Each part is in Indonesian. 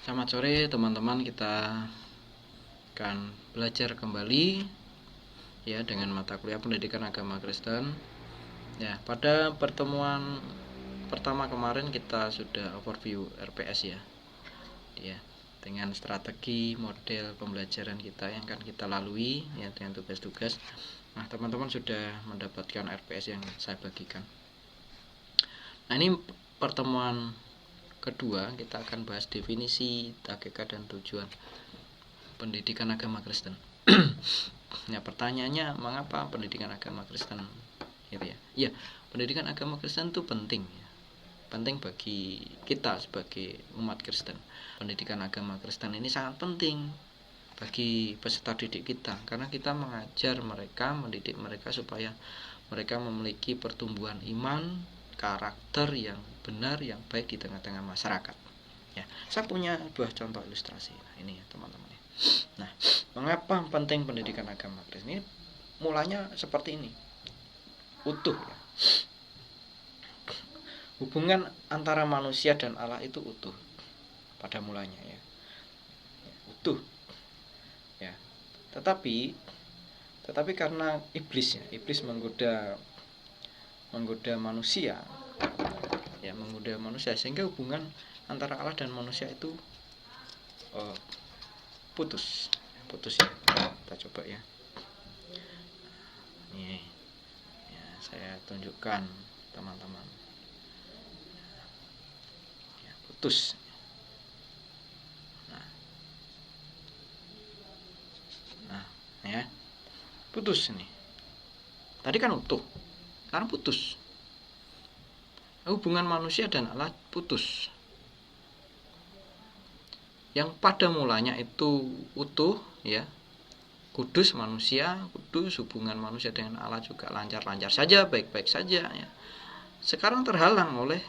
Selamat sore teman-teman, kita akan belajar kembali ya dengan mata kuliah Pendidikan Agama Kristen. Ya, pada pertemuan pertama kemarin kita sudah overview RPS ya. Ya, dengan strategi model pembelajaran kita yang akan kita lalui ya dengan tugas-tugas. Nah, teman-teman sudah mendapatkan RPS yang saya bagikan. Nah, ini pertemuan kedua kita akan bahas definisi, hakikat dan tujuan pendidikan agama Kristen. Ya, pertanyaannya mengapa pendidikan agama Kristen gitu ya. Ya, pendidikan agama Kristen itu penting ya. Penting bagi kita sebagai umat Kristen. Pendidikan agama Kristen ini sangat penting bagi peserta didik kita karena kita mengajar mereka, mendidik mereka supaya mereka memiliki pertumbuhan iman, karakter yang benar, yang baik di tengah-tengah masyarakat. Ya, saya punya dua contoh ilustrasi. Nah, ini ya teman-teman. Nah, mengapa penting pendidikan agama Kristen? Ini mulanya seperti ini. Utuh ya. Hubungan antara manusia dan Allah itu utuh pada mulanya ya. Utuh. Ya. Tetapi karena iblis menggoda manusia. Ya, menggoda manusia sehingga hubungan antara Allah dan manusia itu putus ya. Kita coba ya. Nih, ya, saya tunjukkan teman-teman. Ya, putus. Nah, ya, putus ini. Tadi kan utuh, sekarang putus. Hubungan manusia dan Allah putus. Yang pada mulanya itu utuh ya, kudus manusia, kudus hubungan manusia dengan Allah juga lancar-lancar saja, baik-baik saja ya. Sekarang terhalang oleh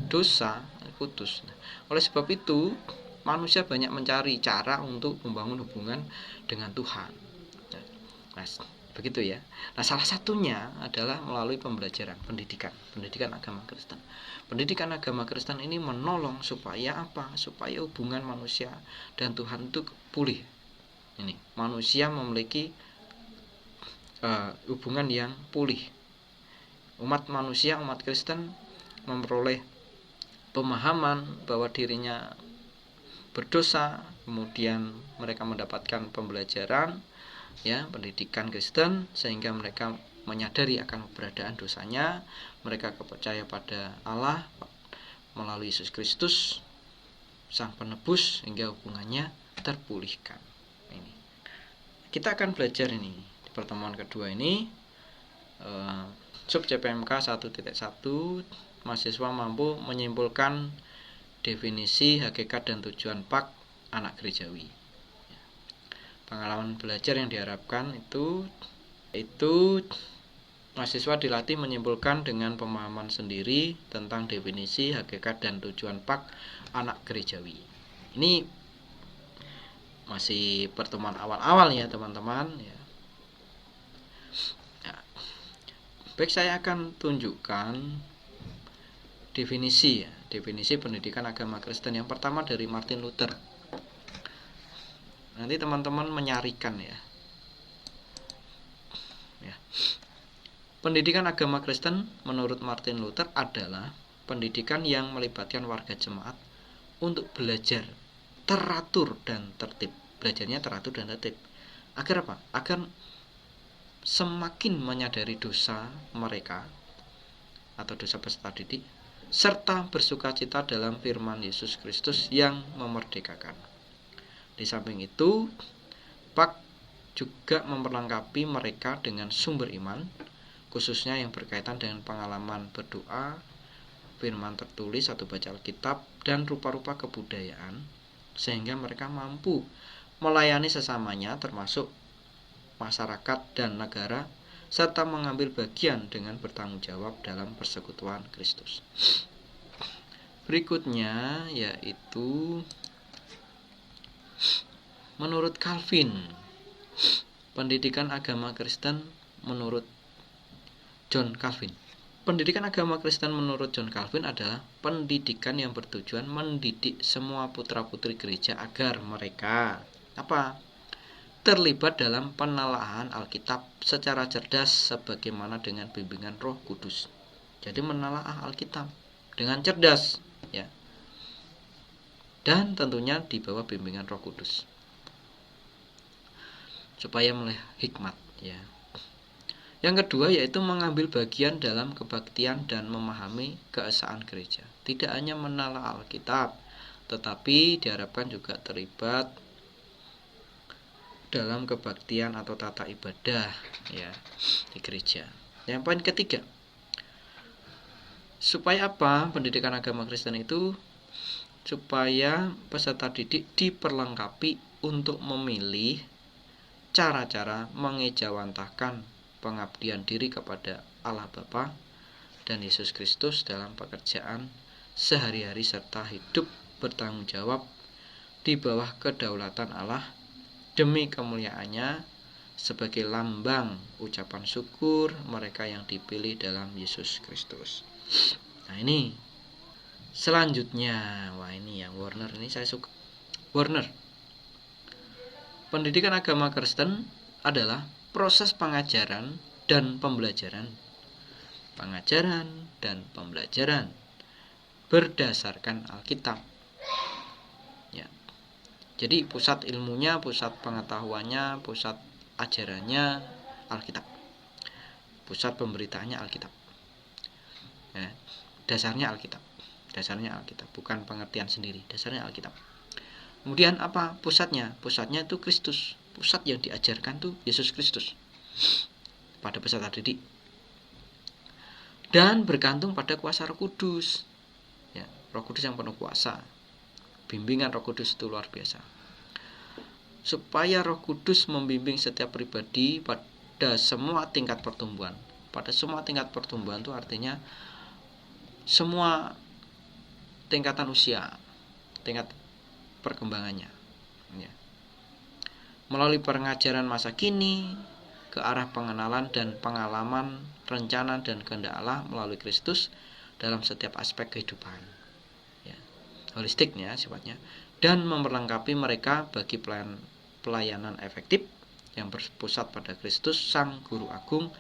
dosa, putus. Oleh sebab itu manusia banyak mencari cara untuk membangun hubungan dengan Tuhan. Nah, begitu ya. Nah, salah satunya adalah melalui pembelajaran pendidikan agama Kristen. Pendidikan agama Kristen ini menolong supaya apa? Supaya hubungan manusia dan Tuhan itu pulih. Ini, manusia memiliki hubungan yang pulih. Umat Kristen memperoleh pemahaman bahwa dirinya berdosa, kemudian mereka mendapatkan pembelajaran ya, pendidikan Kristen sehingga mereka menyadari akan keberadaan dosanya, mereka percaya pada Allah melalui Yesus Kristus Sang Penebus sehingga hubungannya terpulihkan. Ini. Kita akan belajar ini di pertemuan kedua ini sub CPMK 1.1 mahasiswa mampu menyimpulkan definisi, hakikat dan tujuan PAK anak gerejawi. Pengalaman belajar yang diharapkan itu mahasiswa dilatih menyimpulkan dengan pemahaman sendiri tentang definisi, hakikat dan tujuan PAK anak gerejawi. Ini masih pertemuan awal-awal ya teman-teman ya. Baik, saya akan tunjukkan definisi pendidikan agama Kristen. Yang pertama dari Martin Luther. Nanti teman-teman menyarikan ya. Pendidikan agama Kristen menurut Martin Luther adalah pendidikan yang melibatkan warga jemaat untuk belajar teratur dan tertib. Belajarnya teratur dan tertib. Agar apa? Agar semakin menyadari dosa mereka atau dosa peserta didik, serta bersukacita dalam firman Yesus Kristus yang memerdekakan. Di samping itu, PAK juga memperlengkapi mereka dengan sumber iman, khususnya yang berkaitan dengan pengalaman berdoa, firman tertulis atau baca Alkitab, dan rupa-rupa kebudayaan, sehingga mereka mampu melayani sesamanya termasuk masyarakat dan negara, serta mengambil bagian dengan bertanggung jawab dalam persekutuan Kristus. Berikutnya yaitu menurut Calvin, pendidikan agama Kristen menurut John Calvin. pendidikan agama Kristen menurut John Calvin adalah pendidikan yang bertujuan mendidik semua putra-putri gereja agar mereka terlibat dalam penelaahan Alkitab secara cerdas sebagaimana dengan bimbingan Roh Kudus. Jadi menelaah Alkitab dengan cerdas, ya. Dan tentunya di bawah bimbingan Roh Kudus. Supaya melihat hikmat, ya. Yang kedua yaitu mengambil bagian dalam kebaktian dan memahami keesaan gereja. Tidak hanya menelaah Alkitab, tetapi diharapkan juga terlibat dalam kebaktian atau tata ibadah, ya, di gereja. Yang poin ketiga, supaya apa pendidikan agama Kristen itu? Supaya peserta didik diperlengkapi untuk memilih cara-cara mengejawantahkan pengabdian diri kepada Allah Bapa dan Yesus Kristus dalam pekerjaan sehari-hari serta hidup bertanggung jawab di bawah kedaulatan Allah demi kemuliaannya sebagai lambang ucapan syukur mereka yang dipilih dalam Yesus Kristus. Nah ini selanjutnya, wah ini yang Warner ini saya suka. Warner, pendidikan agama Kristen adalah proses pengajaran dan pembelajaran berdasarkan Alkitab. Ya. Jadi pusat ilmunya, pusat pengetahuannya, pusat ajarannya Alkitab. Pusat pemberitaannya Alkitab. Ya, dasarnya Alkitab. Bukan pengertian sendiri, dasarnya Alkitab. Kemudian apa pusatnya? Pusatnya itu Kristus. Pusat yang diajarkan itu Yesus Kristus pada peserta didik. Dan bergantung pada kuasa Roh Kudus. Ya, Roh Kudus yang penuh kuasa. Bimbingan Roh Kudus itu luar biasa. Supaya Roh Kudus membimbing setiap pribadi pada semua tingkat pertumbuhan. Pada semua tingkat pertumbuhan itu artinya semua tingkatan usia, tingkat perkembangannya. Ya. Melalui pengajaran masa kini ke arah pengenalan dan pengalaman rencana dan kehendak Allah melalui Kristus dalam setiap aspek kehidupan. Ya. Holistiknya sifatnya, dan memperlengkapi mereka bagi pelayanan efektif yang berpusat pada Kristus Sang Guru Agung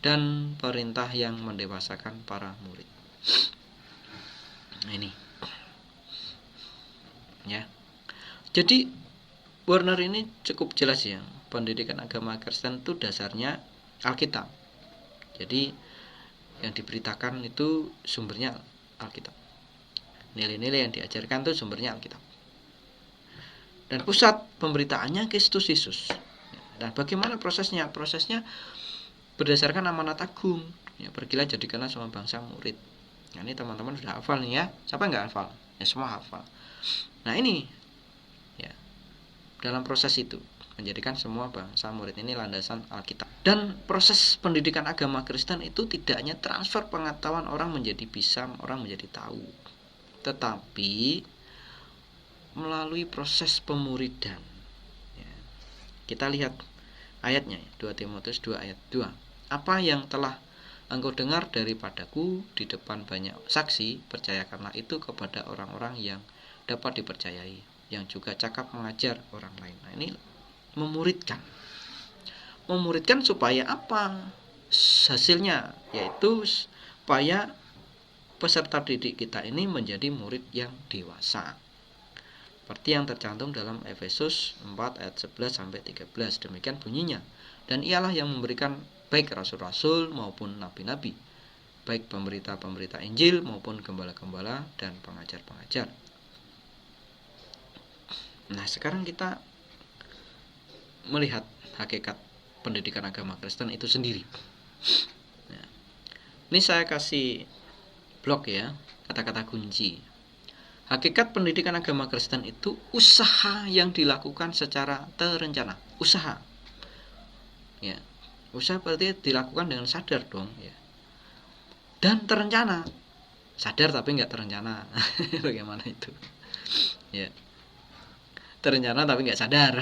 dan perintah yang mendewasakan para murid. Nah, ini ya. Jadi Warner ini cukup jelas ya, pendidikan agama Kristen itu dasarnya Alkitab. Jadi yang diberitakan itu sumbernya Alkitab. Nilai-nilai yang diajarkan itu sumbernya Alkitab. Dan pusat pemberitaannya Kristus Yesus. Dan bagaimana prosesnya? Prosesnya berdasarkan amanat agung. Ya, pergilah jadikanlah semua bangsa murid. Nah, ini teman-teman sudah hafal nih ya. Siapa yang nggak hafal? Ya semua hafal. Nah ini ya, dalam proses itu menjadikan semua bangsa murid ini landasan Alkitab. Dan proses pendidikan agama Kristen itu tidak hanya transfer pengetahuan orang menjadi bisa, orang menjadi tahu, tetapi melalui proses pemuridan. Ya. Kita lihat ayatnya, 2 Timotius 2 ayat 2. Apa yang telah engkau dengar daripadaku di depan banyak saksi, percayakanlah itu kepada orang-orang yang dapat dipercayai, yang juga cakap mengajar orang lain. Nah ini memuridkan supaya apa? Hasilnya yaitu supaya peserta didik kita ini menjadi murid yang dewasa. Seperti yang tercantum dalam Efesus 4 ayat 11 sampai 13. Demikian bunyinya. Dan ialah yang memberikan baik rasul-rasul maupun nabi-nabi, baik pemberita-pemberita Injil maupun gembala-gembala dan pengajar-pengajar. Nah, sekarang kita melihat hakikat pendidikan agama Kristen itu sendiri. Nah, ini saya kasih blok ya, kata-kata kunci. Hakikat pendidikan agama Kristen itu usaha yang dilakukan secara terencana. Usaha. Ya. Usaha berarti dilakukan dengan sadar dong ya. Dan terencana. Sadar tapi nggak terencana. Bagaimana itu? Ya. Terencana tapi nggak sadar.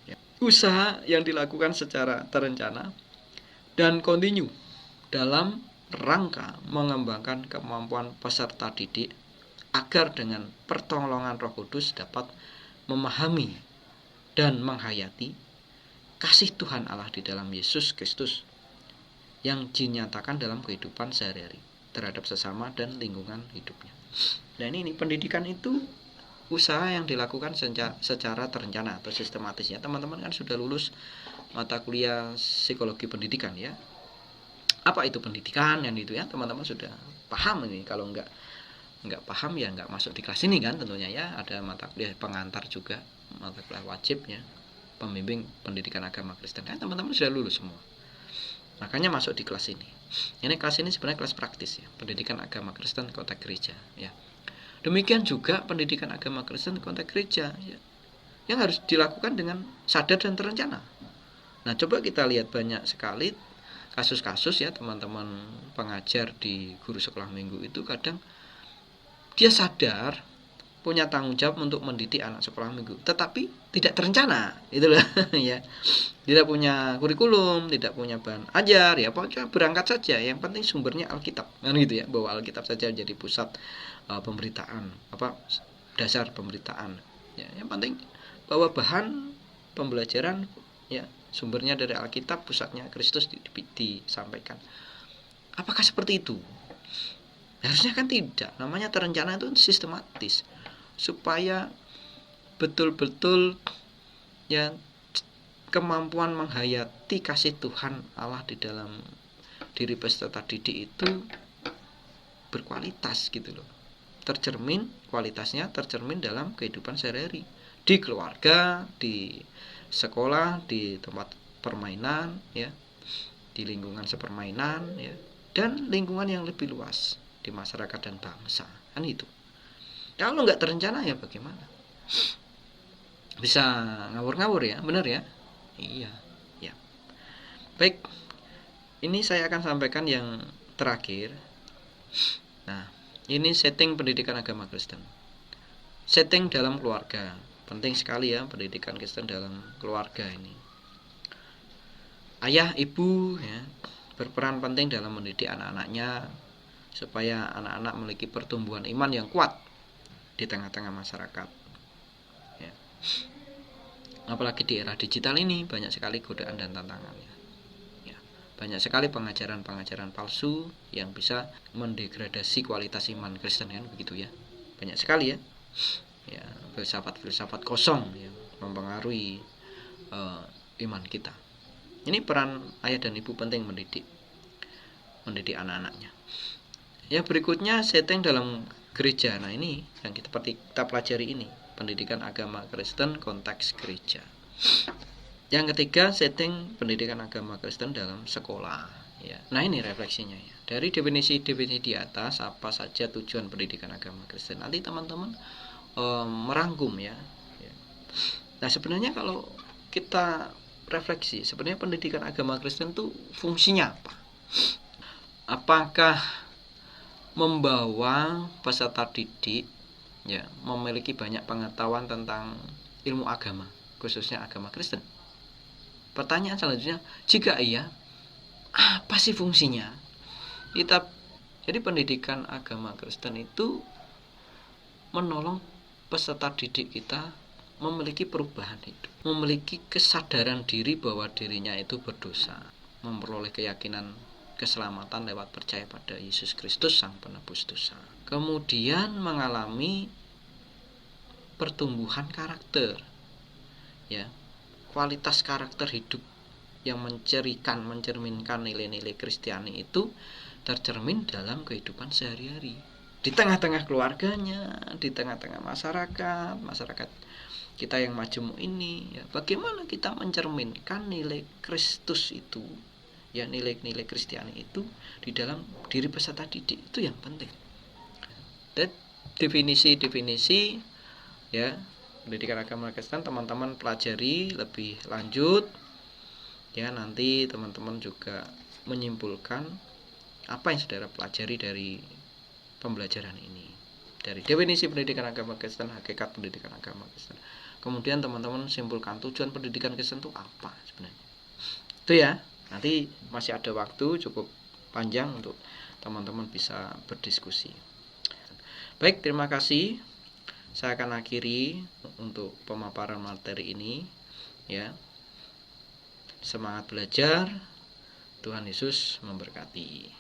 Ya. Usaha yang dilakukan secara terencana dan kontinu dalam rangka mengembangkan kemampuan peserta didik agar dengan pertolongan Roh Kudus dapat memahami dan menghayati kasih Tuhan Allah di dalam Yesus Kristus yang dinyatakan dalam kehidupan sehari-hari terhadap sesama dan lingkungan hidupnya. Dan ini pendidikan itu usaha yang dilakukan secara terencana atau sistematis ya. Teman-teman kan sudah lulus mata kuliah psikologi pendidikan ya. Apa itu pendidikan yang itu ya, teman-teman sudah paham ini. Kalau enggak paham ya enggak masuk di kelas ini kan tentunya ya. Ada mata kuliah pengantar juga, mata kuliah wajib ya, pembimbing pendidikan agama Kristen ya. Teman-teman sudah lulus semua, makanya masuk di kelas ini. Ini kelas ini sebenarnya kelas praktis ya, pendidikan agama Kristen konteks gereja ya. Demikian juga pendidikan agama Kristen konteks gereja ya, yang harus dilakukan dengan sadar dan terencana. Nah, coba kita lihat banyak sekali kasus-kasus ya, teman-teman pengajar di guru sekolah minggu itu kadang dia sadar punya tanggung jawab untuk mendidik anak sekolah minggu, tetapi tidak terencana, itulah ya. Tidak punya kurikulum, tidak punya bahan ajar, ya pokoknya berangkat saja. Yang penting sumbernya Alkitab, kan gitu ya. Bahwa Alkitab saja jadi pusat pemberitaan, dasar pemberitaan. Ya, yang penting bahwa bahan pembelajaran ya sumbernya dari Alkitab, pusatnya Kristus disampaikan. Apakah seperti itu? Harusnya kan tidak. Namanya terencana itu sistematis, supaya betul-betul ya kemampuan menghayati kasih Tuhan Allah di dalam diri peserta didik itu berkualitas gitu loh. Kualitasnya tercermin dalam kehidupan sehari-hari, di keluarga, di sekolah, di tempat permainan ya, di lingkungan sepermainan ya, dan lingkungan yang lebih luas di masyarakat dan bangsa, kan itu. Kalau nggak terencana ya bagaimana? Bisa ngawur-ngawur ya, benar ya? Iya, ya. Baik, ini saya akan sampaikan yang terakhir. Nah, ini setting pendidikan agama Kristen. Setting dalam keluarga, penting sekali ya pendidikan Kristen dalam keluarga ini. Ayah, ibu ya, berperan penting dalam mendidik anak-anaknya supaya anak-anak memiliki pertumbuhan iman yang kuat di tengah-tengah masyarakat. Ya. Apalagi di era digital ini banyak sekali godaan dan tantangannya. Ya. Banyak sekali pengajaran-pengajaran palsu yang bisa mendegradasi kualitas iman Kristen kan begitu ya. Banyak sekali ya. Ya, filsafat-filsafat kosong yang mempengaruhi iman kita. Ini peran ayah dan ibu penting mendidik anak-anaknya. Ya, berikutnya setting dalam gereja. Nah, ini yang kita pelajari ini, pendidikan agama Kristen konteks gereja. Yang ketiga, setting pendidikan agama Kristen dalam sekolah ya. Nah, ini refleksinya ya. Dari definisi-definisi di atas, apa saja tujuan pendidikan agama Kristen. Nanti teman-teman merangkum ya. Nah, sebenarnya kalau kita refleksi, sebenarnya pendidikan agama Kristen itu fungsinya apa? Apakah membawa peserta didik ya memiliki banyak pengetahuan tentang ilmu agama, khususnya agama Kristen? Pertanyaan selanjutnya, jika iya, apa sih fungsinya? Jadi pendidikan agama Kristen itu menolong peserta didik kita memiliki perubahan hidup, memiliki kesadaran diri bahwa dirinya itu berdosa, memperoleh keyakinan keselamatan lewat percaya pada Yesus Kristus Sang Penebus dosa. Kemudian mengalami pertumbuhan karakter, ya, kualitas karakter hidup yang mencerminkan nilai-nilai Kristiani itu tercermin dalam kehidupan sehari-hari, di tengah-tengah keluarganya, di tengah-tengah masyarakat kita yang majemuk ini ya, bagaimana kita mencerminkan nilai Kristus itu ya, nilai-nilai Kristiani itu di dalam diri peserta didik, itu yang penting. Dan definisi ya pendidikan agama Kristen teman-teman pelajari lebih lanjut ya, nanti teman-teman juga menyimpulkan apa yang saudara pelajari dari pembelajaran ini, dari definisi pendidikan agama Kristen, hakikat pendidikan agama Kristen. Kemudian teman-teman simpulkan tujuan pendidikan Kristen itu apa sebenarnya. Itu ya, nanti masih ada waktu cukup panjang untuk teman-teman bisa berdiskusi. Baik, terima kasih. Saya akan akhiri untuk pemaparan materi ini ya. Semangat belajar. Tuhan Yesus memberkati.